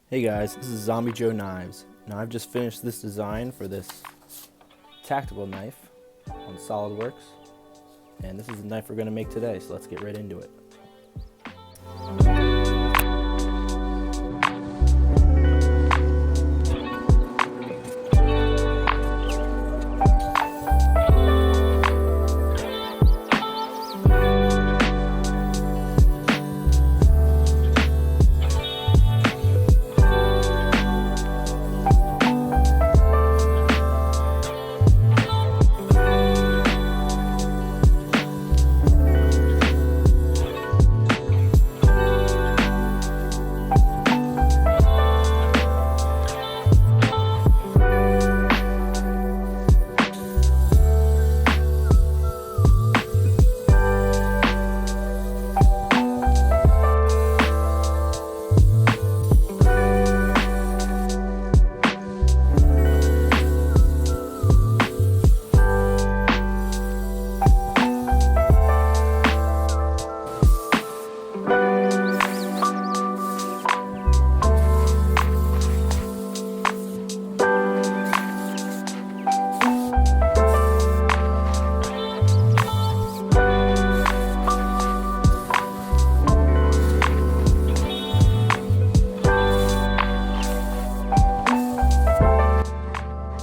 Hey guys, this is Zombie Joe Knives. Now I've just finished this design for this tactical knife on SolidWorks, and this is the knife we're going to make today, so let's get right into it.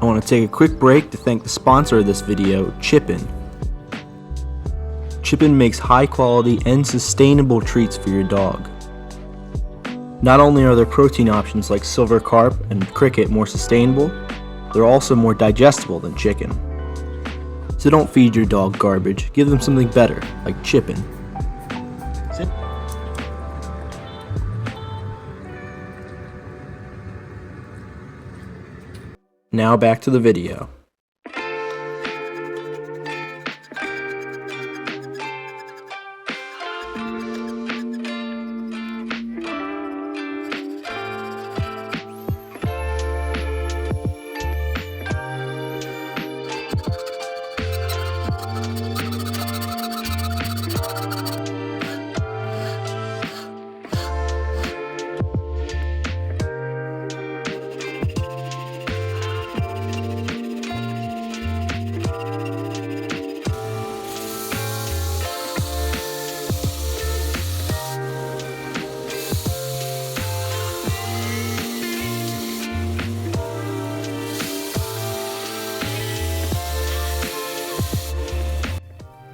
I want to take a quick break to thank the sponsor of this video, Chippin. Chippin makes high quality and sustainable treats for your dog. Not only are their protein options like silver carp and cricket more sustainable, they're also more digestible than chicken. So don't feed your dog garbage, give them something better, like Chippin. Sit. Now back to the video.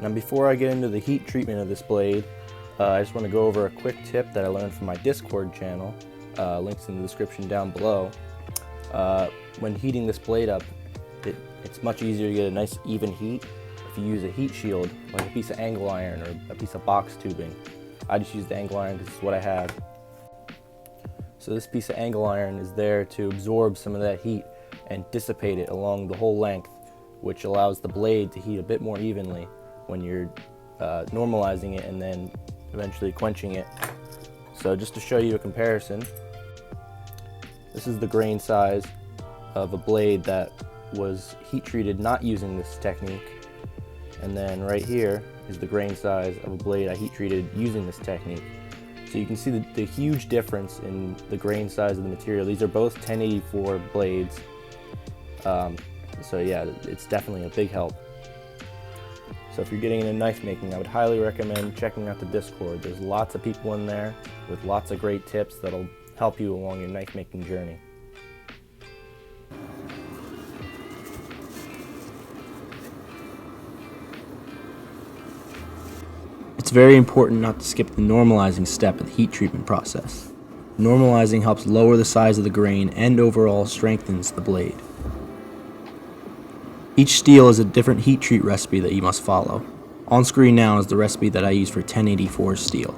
Now before I get into the heat treatment of this blade, I just want to go over a quick tip that I learned from my Discord channel, links in the description down below. When heating this blade up, it's much easier to get a nice even heat if you use a heat shield, like a piece of angle iron or a piece of box tubing. I just use the angle iron because it's what I have. So this piece of angle iron is there to absorb some of that heat and dissipate it along the whole length, which allows the blade to heat a bit more evenly when you're normalizing it and then eventually quenching it. So just to show you a comparison, this is the grain size of a blade that was heat treated not using this technique, and then right here is the grain size of a blade I heat treated using this technique. So you can see the huge difference in the grain size of the material. These are both 1084 blades, so yeah, it's definitely a big help. So if you're getting into knife making, I would highly recommend checking out the Discord. There's lots of people in there with lots of great tips that'll help you along your knife making journey. It's very important not to skip the normalizing step of the heat treatment process. Normalizing helps lower the size of the grain and overall strengthens the blade. Each steel is a different heat treat recipe that you must follow. On screen now is the recipe that I use for 1084 steel.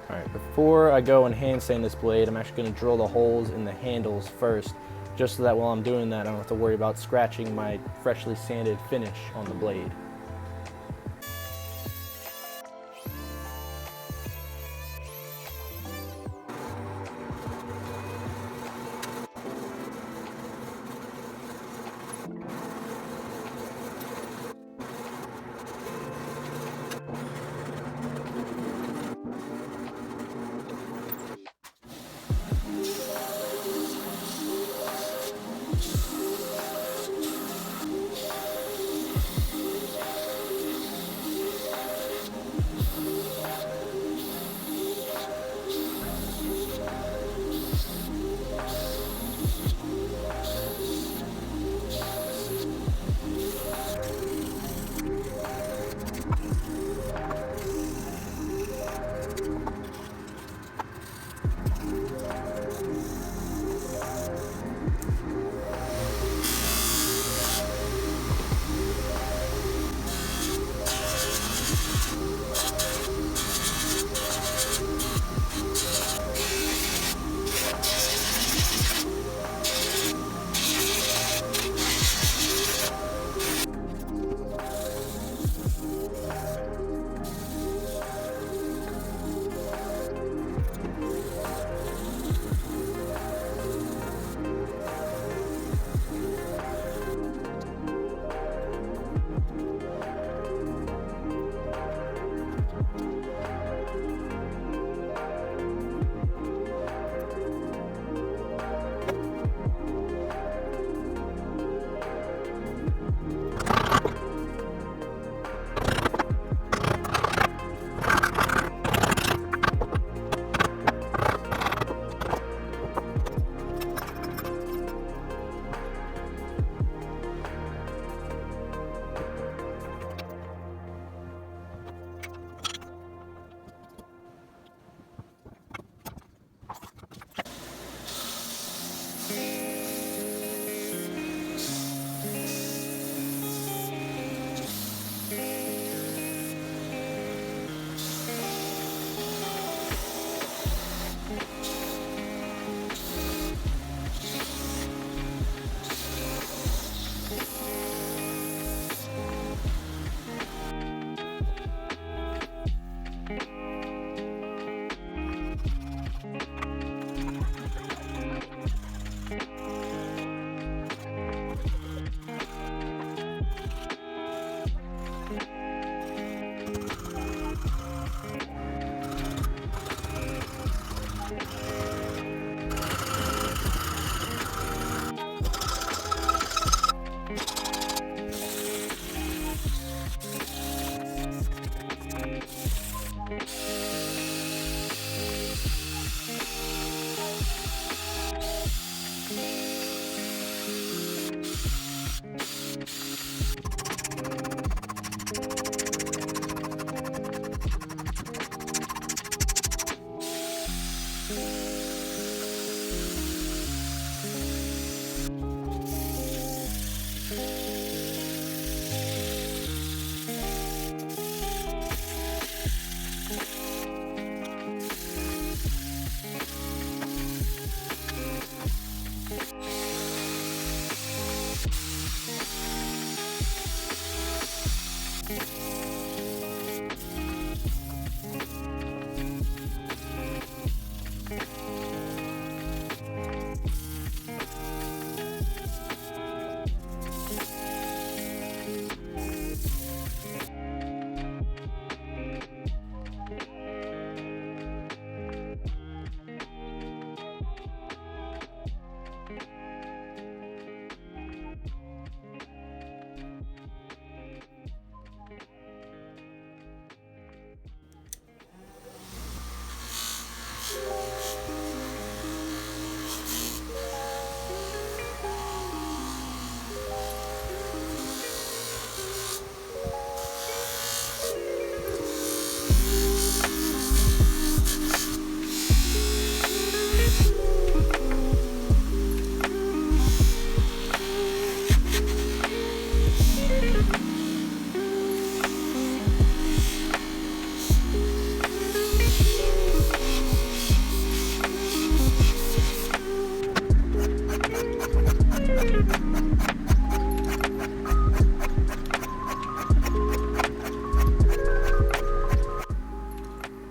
Alright, before I go and hand sand this blade, I'm actually going to drill the holes in the handles first, just so that while I'm doing that I don't have to worry about scratching my freshly sanded finish on the blade.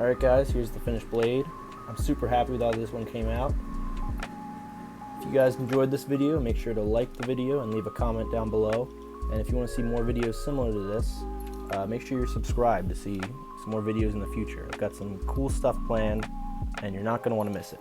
Alright guys, here's the finished blade. I'm super happy with how this one came out. If you guys enjoyed this video, make sure to like the video and leave a comment down below. And if you want to see more videos similar to this, make sure you're subscribed to see some more videos in the future. I've got some cool stuff planned and you're not going to want to miss it.